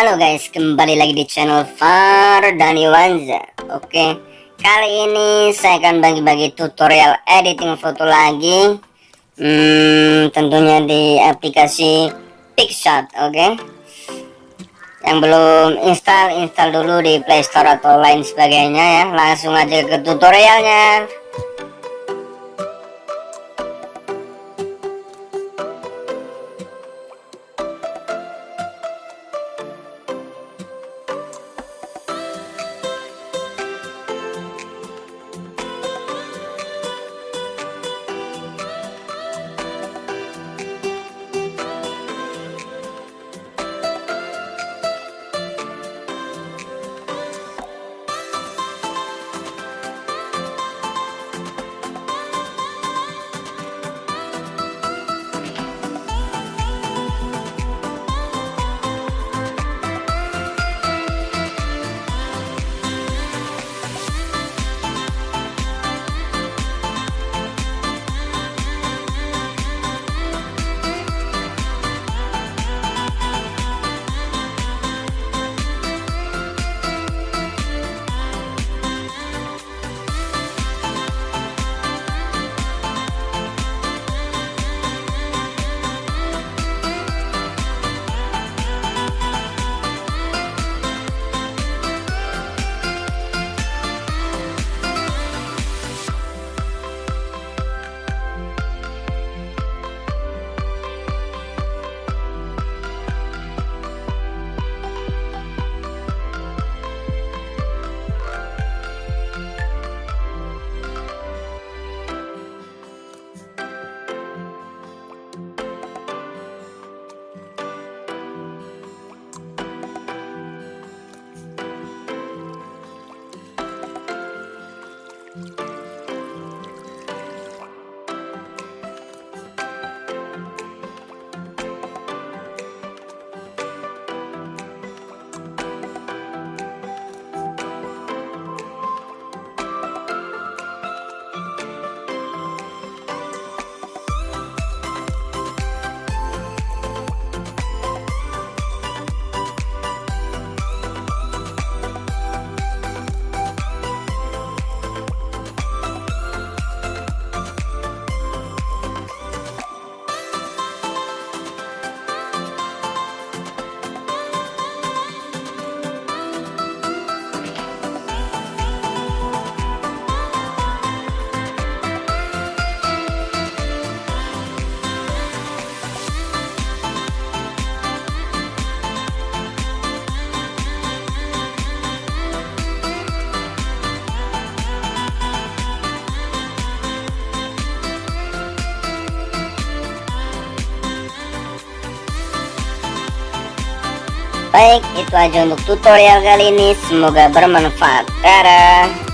Halo guys, kembali lagi di channel Wanza. Oke, kali ini saya akan bagi-bagi tutorial editing foto lagi. Tentunya di aplikasi PicsArt. Oke, yang belum install dulu di Play Store atau lain sebagainya ya. Langsung aja ke tutorialnya. Baik, itu aja untuk tutorial kali ini. Semoga bermanfaat. Cara.